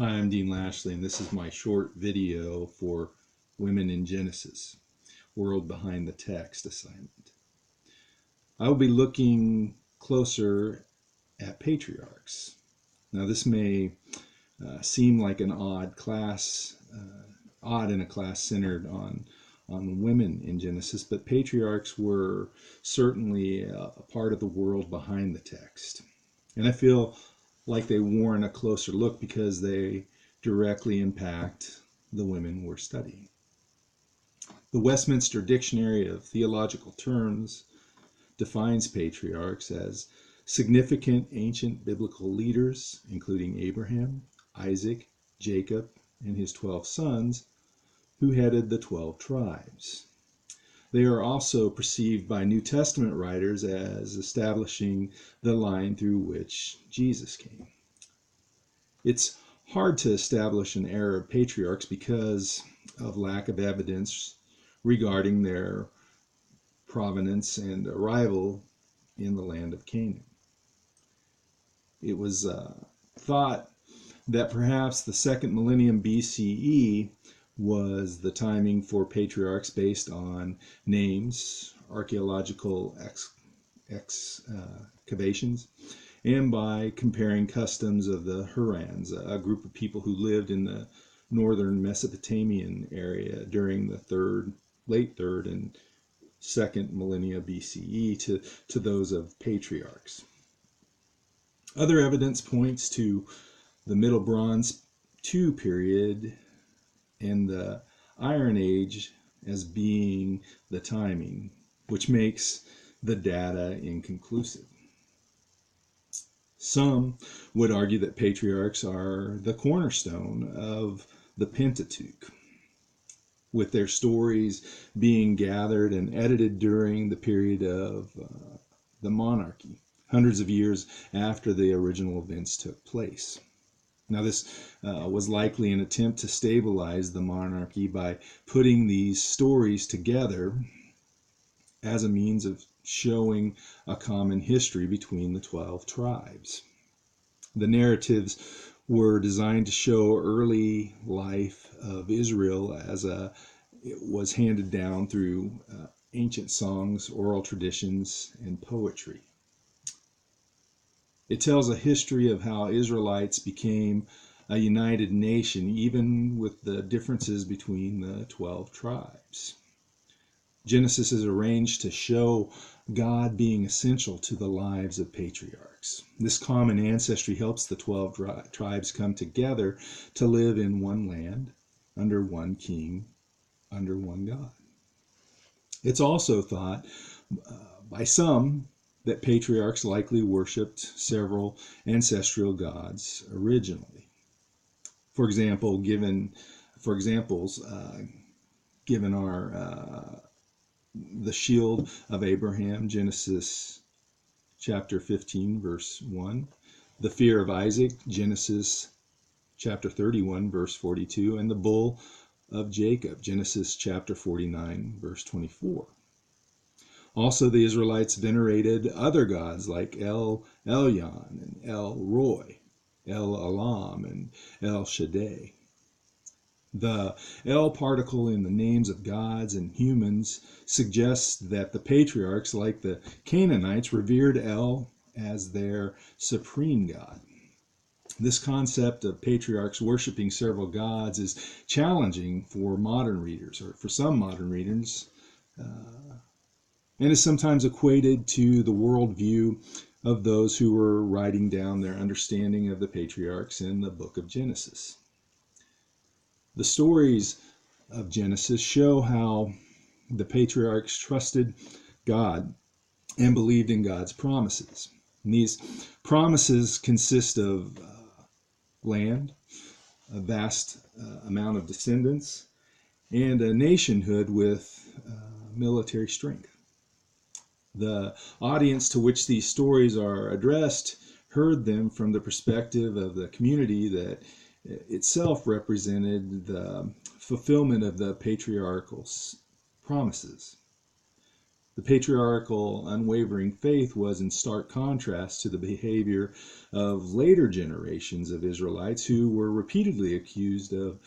Hi, I'm Dean Lashley, and this is my short video for Women in Genesis, World Behind the Text assignment. I will be looking closer at patriarchs. Now, this may seem like an odd in a class centered on women in Genesis, but patriarchs were certainly a part of the world behind the text. And I feel like they warrant a closer look because they directly impact the women we're studying. The Westminster Dictionary of Theological Terms defines patriarchs as significant ancient biblical leaders, including Abraham, Isaac, Jacob, and his 12 sons, who headed the 12 tribes. They are also perceived by New Testament writers as establishing the line through which Jesus came. It's hard to establish an era of patriarchs because of lack of evidence regarding their provenance and arrival in the land of Canaan. It was thought that perhaps the second millennium BCE was the timing for patriarchs based on names, archaeological excavations, and by comparing customs of the Hurans, a group of people who lived in the northern Mesopotamian area during the late third and second millennia BCE to those of patriarchs. Other evidence points to the Middle Bronze II period and the Iron Age as being the timing, which makes the data inconclusive. Some would argue that patriarchs are the cornerstone of the Pentateuch, with their stories being gathered and edited during the period of the monarchy, hundreds of years after the original events took place. Now, this was likely an attempt to stabilize the monarchy by putting these stories together as a means of showing a common history between the 12 tribes. The narratives were designed to show early life of Israel as it was handed down through ancient songs, oral traditions, and poetry. It tells a history of how Israelites became a united nation, even with the differences between the 12 tribes. Genesis is arranged to show God being essential to the lives of patriarchs. This common ancestry helps the 12 tribes come together to live in one land, under one king, under one God. It's also thought by some that patriarchs likely worshipped several ancestral gods originally. For examples, given our the shield of Abraham, Genesis chapter 15, verse 1, the fear of Isaac, Genesis chapter 31, verse 42, and the bull of Jacob, Genesis chapter 49, verse 24. Also, the Israelites venerated other gods like El Elyon and El Roy, El Elam and El Shaddai. The El particle in the names of gods and humans suggests that the patriarchs, like the Canaanites, revered El as their supreme God. This concept of patriarchs worshiping several gods is challenging for modern readers, or for some modern readers, and is sometimes equated to the worldview of those who were writing down their understanding of the patriarchs in the book of Genesis. The stories of Genesis show how the patriarchs trusted God and believed in God's promises. And these promises consist of land, a vast amount of descendants, and a nationhood with military strength. The audience to which these stories are addressed heard them from the perspective of the community that itself represented the fulfillment of the patriarchal promises. The patriarchal, unwavering faith was in stark contrast to the behavior of later generations of Israelites who were repeatedly accused of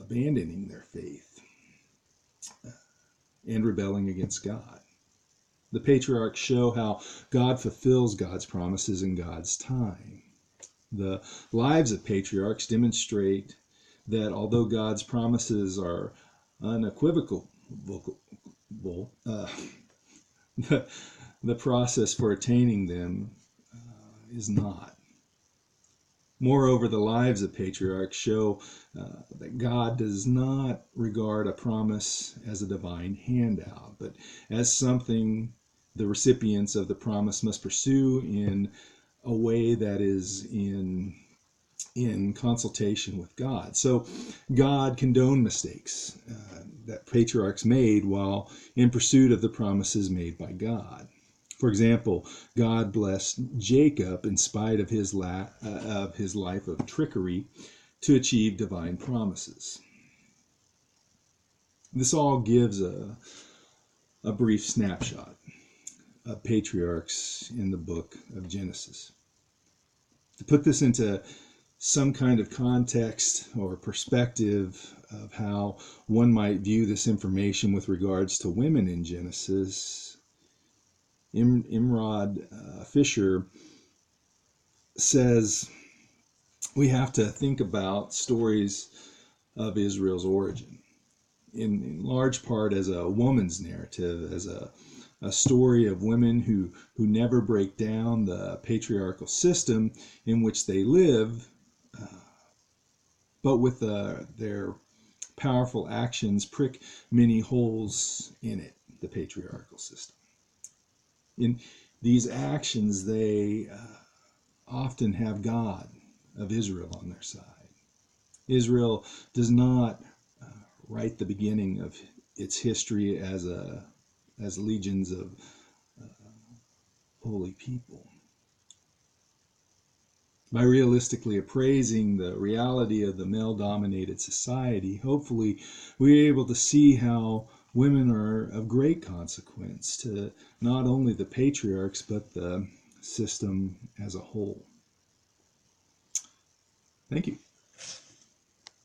abandoning their faith and rebelling against God. The patriarchs show how God fulfills God's promises in God's time. The lives of patriarchs demonstrate that although God's promises are unequivocal, the process for attaining them is not. Moreover, the lives of patriarchs show that God does not regard a promise as a divine handout, but as something the recipients of the promise must pursue in a way that is in consultation with God. So God condoned mistakes that patriarchs made while in pursuit of the promises made by God. For example, God blessed Jacob in spite of his life of trickery to achieve divine promises. This all gives a brief snapshot of patriarchs in the book of Genesis. To put this into some kind of context or perspective of how one might view this information with regards to women in Genesis, Imrod Fisher says we have to think about stories of Israel's origin in large part as a woman's narrative, as a story of women who never break down the patriarchal system in which they live, but with their powerful actions prick many holes in it, the patriarchal system. In these actions, they often have God of Israel on their side. Israel does not write the beginning of its history as legions of holy people. By realistically appraising the reality of the male-dominated society, hopefully we're able to see how women are of great consequence to not only the patriarchs, but the system as a whole. Thank you.